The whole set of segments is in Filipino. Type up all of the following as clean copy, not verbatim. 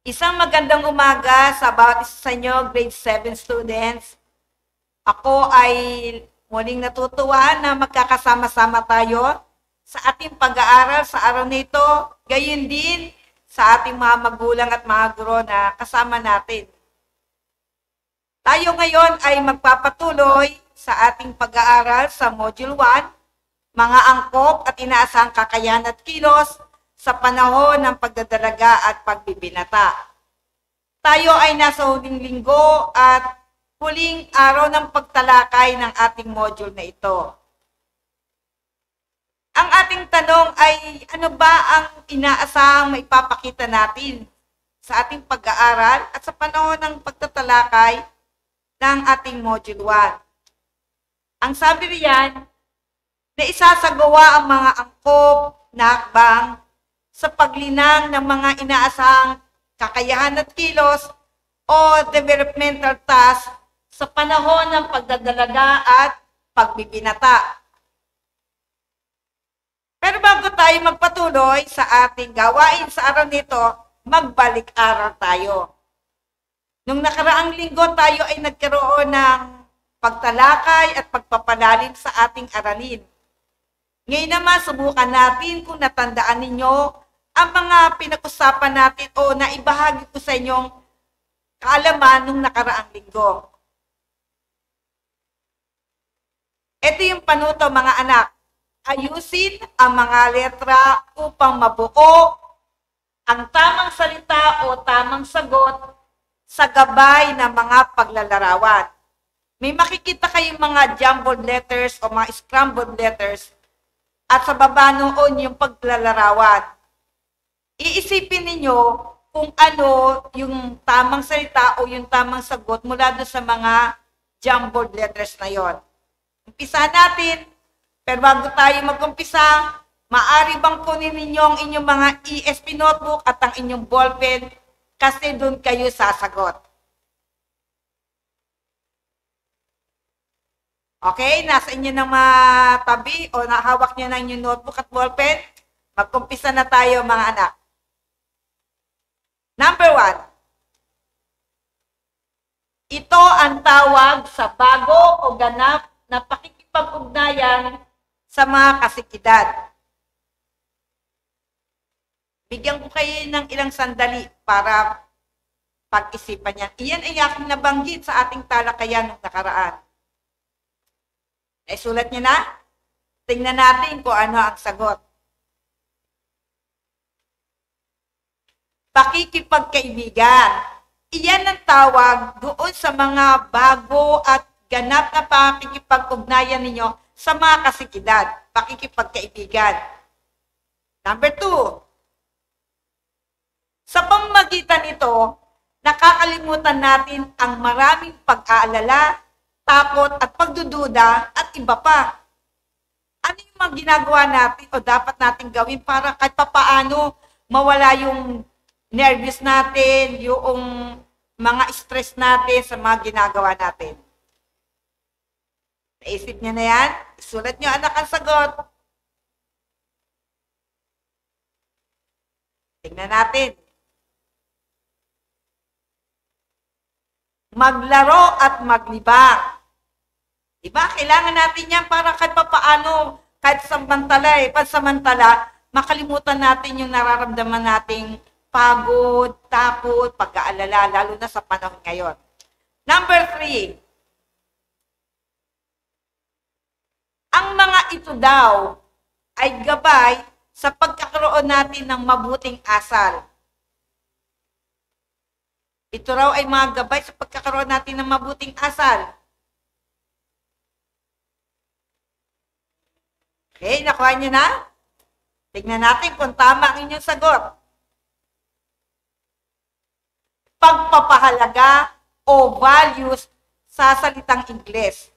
Isang magandang umaga sa bawat isa sa inyo, grade 7 students. Ako ay muling natutuwa na magkakasama-sama tayo sa ating pag-aaral sa araw nito. Gayon din sa ating mga magulang at mga guro na kasama natin. Tayo ngayon ay magpapatuloy sa ating pag-aaral sa Module 1, mga angkop at inaasahang kakayahan at kilos sa panahon ng pagdadalaga at pagbibinata. Tayo ay nasa huling linggo at huling araw ng pagtalakay ng ating module na ito. Ang ating tanong ay ano ba ang inaasahang maipapakita natin sa ating pag-aaral at sa panahon ng pagtatalakay ng ating module 1. Ang sabi riyan, na isasagawa ang mga angkop na hakbang sa paglinang ng mga inaasahang kakayahan at kilos o developmental task sa panahon ng pagdadalaga at pagbibinata. Pero bago tayo magpatuloy sa ating gawain sa araw nito, magbalik-aral tayo. Nung nakaraang linggo tayo ay nagkaroon ng pagtalakay at pagpapalalim sa ating aralin. Ngayon naman, subukan natin kung natandaan ninyo ang mga pinag-usapan natin o naibahagi ko sa inyong kaalaman nung nakaraang linggo. Ito yung panuto mga anak. Ayusin ang mga letra upang mabuo ang tamang salita o tamang sagot sa gabay ng mga paglalarawan. May makikita kayong mga jumbled letters o mga scrambled letters at sa baba noon yung paglalarawan. Iisipin ninyo kung ano yung tamang salita o yung tamang sagot mula doon sa mga jumbled letters na yon. Umpisa natin, pero bago tayo mag-umpisa, maaari bang kunin ninyo ang inyong mga ESP notebook at ang inyong ballpen kasi doon kayo sasagot. Okay, nasa inyo ng tabi o nahawak nyo na inyong notebook at ballpen. Mag-umpisa na tayo mga anak. Number 1. Ito ang tawag sa bago o ganap na pakikipag-ugnayan sa mga kasikidad. Bigyan ko kayo ng ilang sandali para pag-isipan yan. Iyan ay aking nabanggit sa ating talakayan ng nakaraan. Sulat niyo na? Tingnan natin kung ano ang sagot. Pakikipagkaibigan. Iyan ang tawag doon sa mga bago at ganap na pakikipag-ugnayan ninyo sa mga kasikidad. Pakikipagkaibigan. Number 2. Sa pamamagitan nito, nakakalimutan natin ang maraming pag-aalala, takot at pagdududa at iba pa. Ano yung mga ginagawa natin o dapat natin gawin para kahit papaano mawala yung nervous natin, yung mga stress natin sa mga ginagawa natin? Naisip niyo na yan? Isulat niyo anak ang sagot. Tingnan natin. Maglaro at maglibang. Diba? Kailangan natin yan para kahit papaano, kahit pansamantala, makalimutan natin yung nararamdaman nating pagod, takot, pag-aalala, lalo na sa panahon ngayon. Number 3. Ang mga ito daw ay gabay sa pagkakaroon natin ng mabuting asal. Ito raw ay mga gabay sa pagkakaroon natin ng mabuting asal. Okay, nakuha niyo na? Tignan natin kung tama ang inyong sagot. Pagpapahalaga o values sa salitang Ingles.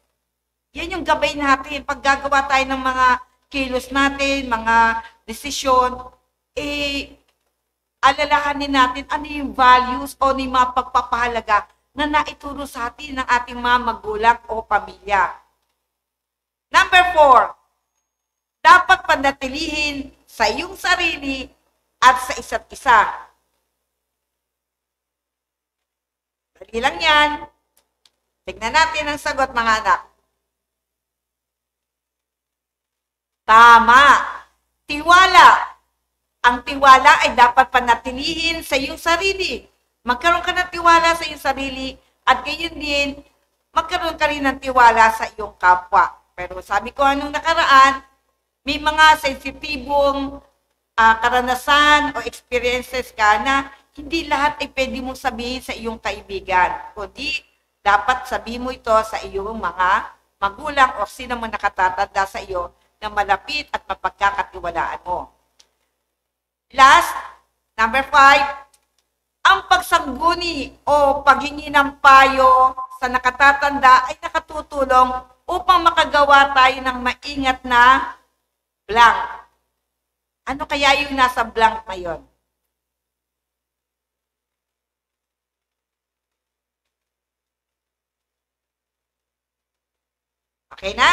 Yan yung gabay natin. Pag gagawa tayo ng mga kilos natin, mga desisyon, alalahanin natin ano yung values o yung mga pagpapahalaga na naituro sa atin ng ating mga magulang o pamilya. Number 4. Dapat panatilihin sa iyong sarili at sa isa't isa. Dali lang yan. Tignan natin ang sagot, mga anak. Tama. Tiwala. Ang tiwala ay dapat panatilihin sa iyong sarili. Magkaroon ka ng tiwala sa iyong sarili at gayon din, magkaroon ka rin ng tiwala sa iyong kapwa. Pero sabi ko anong nakaraan, may mga sensitibong karanasan o experiences ka na hindi lahat ay pwede mong sabihin sa iyong kaibigan. Kundi dapat sabihin mo ito sa iyong mga magulang o sino mo nakatatanda sa iyo na malapit at mapagkakatiwalaan mo. Last, number 5, ang pagsangguni o paghingi ng payo sa nakatatanda ay nakatutulong upang makagawa tayo ng maingat na blank. Ano kaya yung nasa blank na yun? Okay na?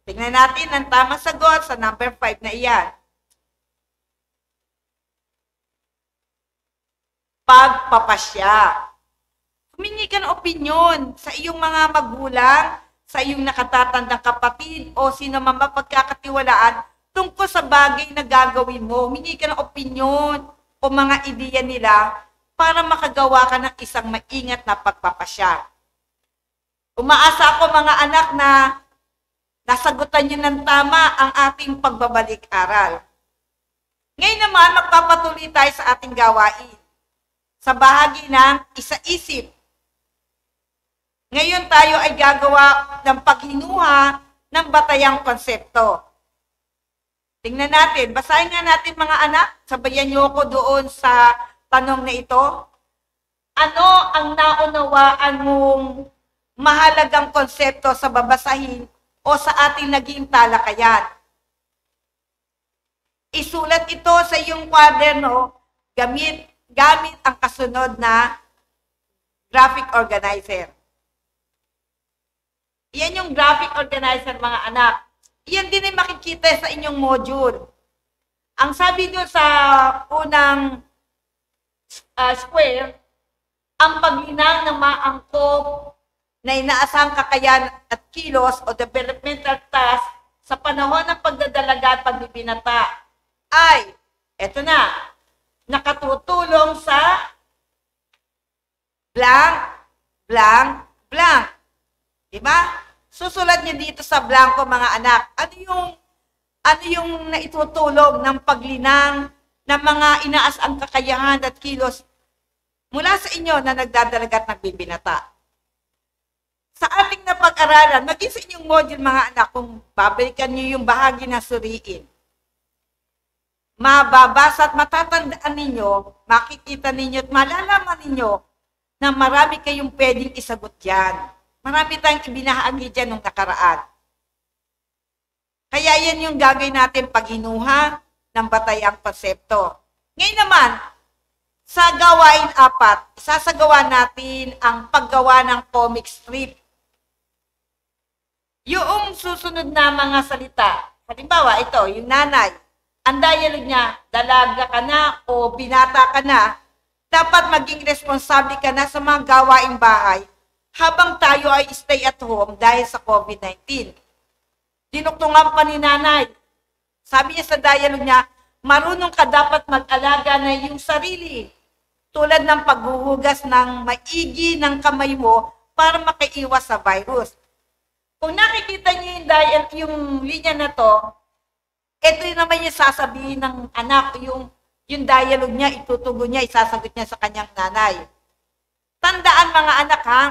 Tingnan natin ang tamang sagot sa number 5 na iyan. Pagpapasya. Humingi ka ng opinyon sa iyong mga magulang, sa iyong nakatatandang kapatid o sino man mapagkakatiwalaan tungkol sa bagay na gagawin mo. Humingi ka ng opinyon o mga ideya nila para makagawa ka ng isang maingat na pagpapasya. Umaasa ako mga anak na nasagutan niyo ng tama ang ating pagbabalik-aral. Ngayon naman, magpapatuloy tayo sa ating gawain sa bahagi ng isa-isip. Ngayon tayo ay gagawa ng paghinuha ng batayang konsepto. Tingnan natin, basahin nga natin mga anak, sabayan niyo ako doon sa tanong na ito. Ano ang naunawaan mong mahalagang konsepto sa babasahin o sa ating naging talakayan? Isulat ito sa iyong kwaderno gamit ang kasunod na graphic organizer. Iyan yung graphic organizer mga anak. Iyan din ay makikita sa inyong module. Ang sabi doon sa unang square, ang paglinang ng maangkop na inaasang kakayan at kilos o developmental task sa panahon ng pagdadalaga at pagbibinata ay, eto na, nakatutulong sa blank, blank, blank. Diba? Susulat niyo dito sa blanco mga anak. Ano yung naitutulong ng paglinang ng mga inaasang kakayahan at kilos mula sa inyo na nagdadalaga at nagbibinata? Sa ating napag-aralan, maging sa inyong module mga anak, kung babalikan niyo yung bahagi na suriin, mababasa at matatandaan ninyo, makikita ninyo at malalaman ninyo na marami kayong pwedeng isagot dyan. Marami tayong ibinahagi dyan nung nakaraan. Kaya yan yung gagawin natin paghinuha ng batayang konsepto. Ngayon naman, sa gawain 4, isasagawa natin ang paggawa ng comic strip. Yung susunod na mga salita, halimbawa ito, yung nanay, ang dialogue niya, dalaga ka na o binata ka na, dapat maging responsable ka na sa mga gawaing bahay habang tayo ay stay at home dahil sa COVID-19. Dinuktungan pa ni nanay. Sabi niya sa dialogue niya, marunong ka dapat mag-alaga na yung sarili. Tulad ng paghuhugas ng maigi ng kamay mo para makaiwas sa virus. Kung nakikita niyo yung linya na to, ito yun naman yung sasabihin ng anak, yung dialogue niya, itutugon niya, isasagot niya sa kanyang nanay. Tandaan mga anak ha,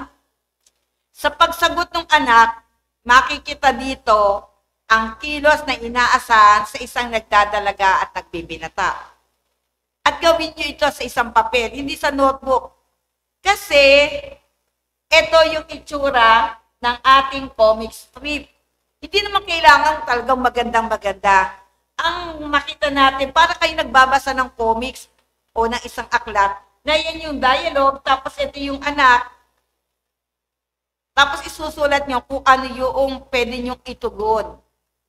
sa pagsagot ng anak, makikita dito ang kilos na inaasahan sa isang nagdadalaga at nagbibinata. At gawin niyo ito sa isang papel, hindi sa notebook. Kasi, ito yung itsura ng ating comic strip. Hindi naman kailangan talagang magandang-maganda. Ang makita natin, para kayo nagbabasa ng comics o ng isang aklat, na yan yung dialogue, tapos ito yung anak, tapos isusulat nyo kung ano yung pwede nyong itugon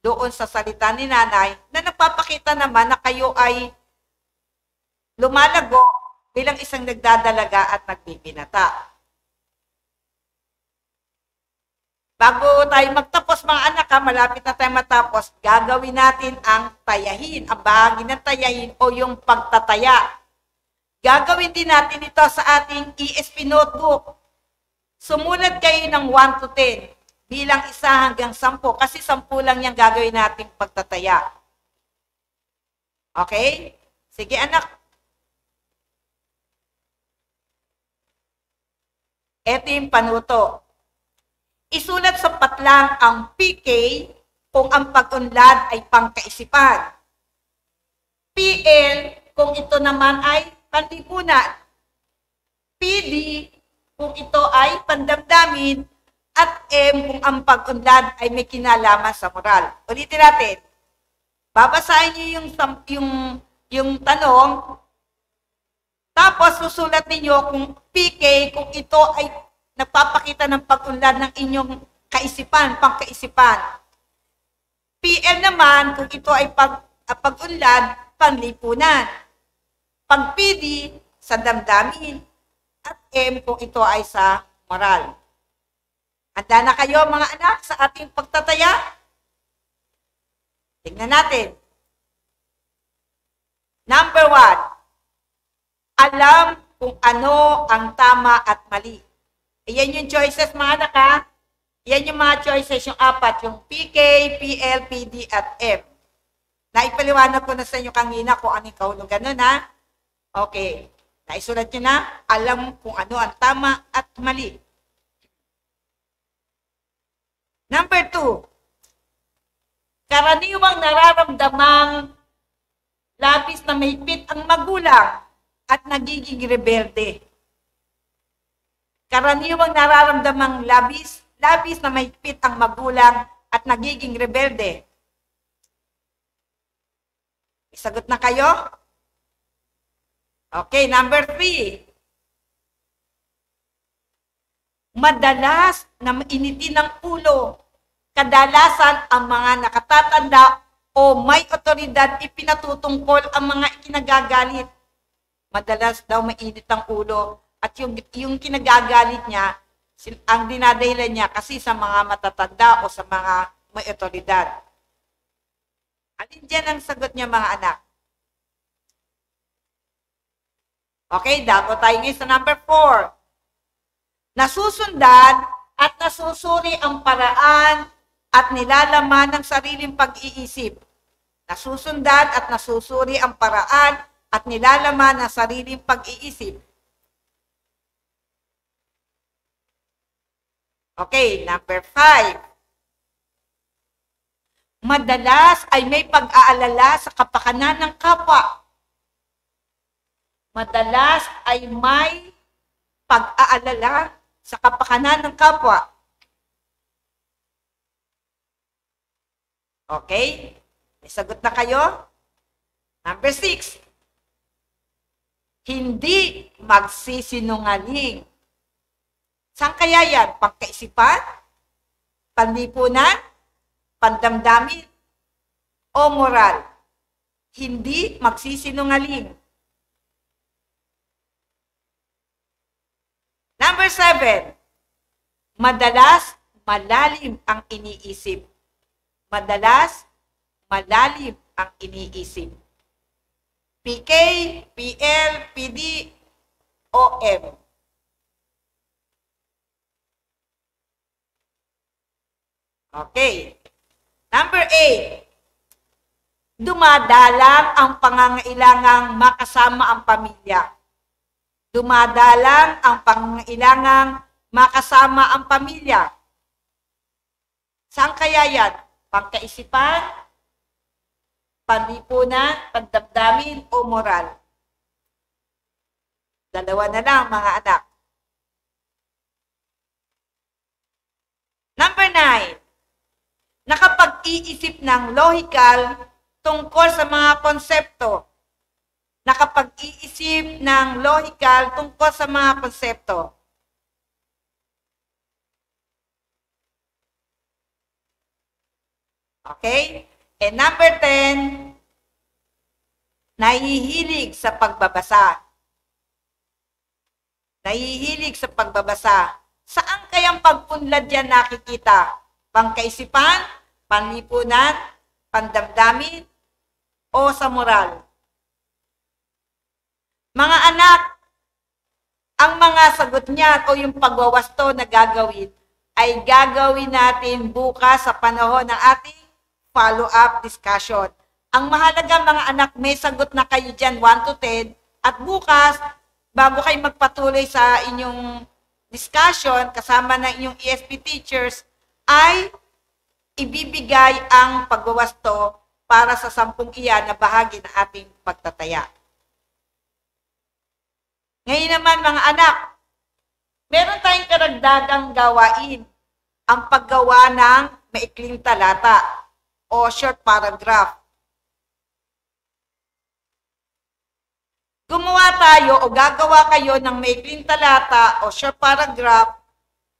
doon sa salita ni nanay, na nagpapakita naman na kayo ay lumalago bilang isang nagdadalaga at nagbibinata. bago tayo magtapos mga anak, malapit na tayo matapos, gagawin natin ang tayahin, ang bahagi ng tayahin o yung pagtataya. Gagawin din natin ito sa ating ESP notebook. Sumulat kayo ng 1 to 10 bilang 1 hanggang 10 kasi 10 lang yung gagawin nating pagtataya. Okay? Sige anak. Ito yung panuto. Isulat sa patlang ang PK kung ang pag-unlad ay pangkaisipan. PL kung ito naman ay panlipunan. PD kung ito ay pandamdamin. At M kung ang pag-unlad ay may kinalaman sa moral. Ulitin natin. Babasahin niyo yung tanong. Tapos susulat ninyo kung PK kung ito ay nagpapakita ng pag-unlad ng inyong kaisipan, pangkaisipan. PL naman kung ito ay pag-unlad, panlipunan. Pag PD, sa damdamin. At M kung ito ay sa moral. Handa na kayo mga anak sa ating pagtataya? Tingnan natin. Number 1. Alam kung ano ang tama at mali. Iyan yung choices mga anak ha. Iyan yung mga choices, yung 4. Yung PK, PL, PD at M. Naipaliwanag ko na sa inyo kanina kung anong kahulugan nun ha. Okay. Naisulat nyo na. Alam kung ano ang tama at mali. Number 2. Karaniwang nararamdamang labis na mahigpit ang magulang at nagiging rebelde. Karaniwang nararamdamang labis na mahigpit ang magulang at nagiging rebelde. Isagot na kayo? Okay, number 3. Madalas na mainitin ng ulo. Kadalasan ang mga nakatatanda o may otoridad ipinatutungkol ang mga ikinagagalit. Madalas daw mainit ang ulo at yung kinagagalit niya, ang dinadahilan niya kasi sa mga matatanda o sa mga may otoridad. Alin dyan ang sagot niya mga anak? Okay, dapat tayo ngayon sa number 4. Nasusundan at nasusuri ang paraan at nilalaman ng sariling pag-iisip. Nasusundan at nasusuri ang paraan at nilalaman ng sariling pag-iisip. Okay, number 5. Madalas ay may pag-aalala sa kapakanan ng kapwa. Madalas ay may pag-aalala sa kapakanan ng kapwa. Okay? May sagot na kayo? Number 6. Hindi magsisinungaling. Saan kaya yan? Pangkaisipan? Panlipunan? Pandamdamin? O moral? Hindi magsisinungaling. Number 7. Madalas, malalim ang iniisip. Madalas, malalim ang iniisip. PK, PL, PD, o M. Okay. Number 8. Dumadalang ang pangangailangang makasama ang pamilya. Dumadalang ang pangangailangang makasama ang pamilya. Saan kaya yan? Pangkaisipan, panlipunan, pandamdamin, o moral? Dalawa na lang mga anak. Number 9. Nakapag-iisip ng logical tungkol sa mga konsepto. Nakapag-iisip ng logical tungkol sa mga konsepto. Okay? And number 10, nahihilig sa pagbabasa. Nahihilig sa pagbabasa. Saan kayang pagpunlad yan nakikita? Pangkaisipan, panlipunan, pandamdamin, o sa moral? Mga anak, ang mga sagot niyan o yung pagwawasto na gagawin ay gagawin natin bukas sa panahon ng ating follow-up discussion. Ang mahalaga mga anak, may sagot na kayo dyan 1 to 10 at bukas, bago kayo magpatuloy sa inyong discussion kasama ng inyong ESP teachers, ay ibibigay ang pagwawasto para sa 10 iyan na bahagi ng ating pagtataya. Ngayon naman mga anak, meron tayong karagdagang gawain, ang paggawa ng maikling talata o short paragraph. Gumawa tayo o gagawa kayo ng maikling talata o short paragraph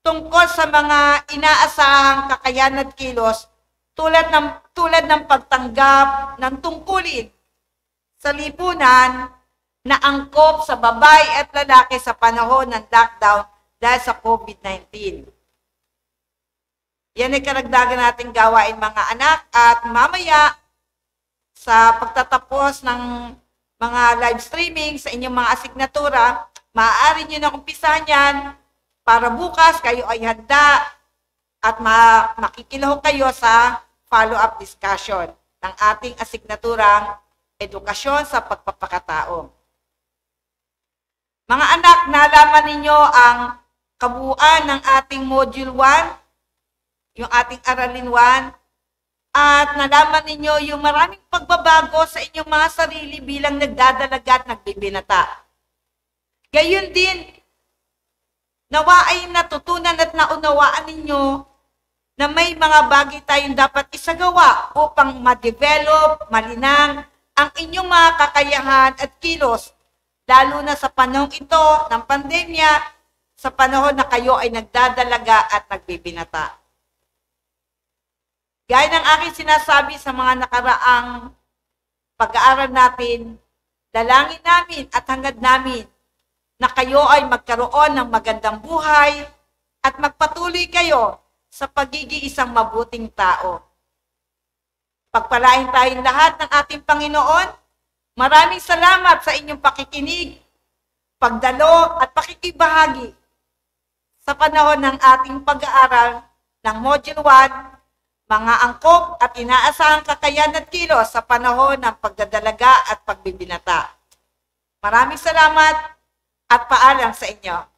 tungkol sa mga inaasahang kakayahan at kilos tulad ng pagtanggap ng tungkulin sa lipunan na angkop sa babae at lalaki sa panahon ng lockdown dahil sa COVID-19. Yan ay karagdagan nating gawain mga anak at mamaya sa pagtatapos ng mga live streaming sa inyong mga asignatura, maaari nyo na umpisahan yan para bukas kayo ay handa at makikilahok kayo sa follow-up discussion ng ating asignaturang edukasyon sa pagpapakatao. Mga anak, nalaman ninyo ang kabuuan ng ating Module 1, yung ating Aralin 1, at nalaman ninyo yung maraming pagbabago sa inyong mga sarili bilang nagdadalaga at nagbibinata. Gayon din, nawa ay natutunan at naunawaan ninyo na may mga bagay tayong dapat isagawa upang ma-develop, malinang ang inyong mga kakayahan at kilos, lalo na sa panahon ito ng pandemya, sa panahon na kayo ay nagdadalaga at nagbibinata. Gaya ng aking sinasabi sa mga nakaraang pag-aaral natin, dalangin namin at hangad namin na kayo ay magkaroon ng magandang buhay at magpatuloy kayo sa pagiging isang mabuting tao. Pagpalain tayong lahat ng ating Panginoon. Maraming salamat sa inyong pakikinig, pagdalo at pakikibahagi sa panahon ng ating pag-aaral ng Module 1, mga angkop at inaasahang kakayahan at kilos sa panahon ng pagdadalaga at pagbibinata. Maraming salamat at paalam sa inyo.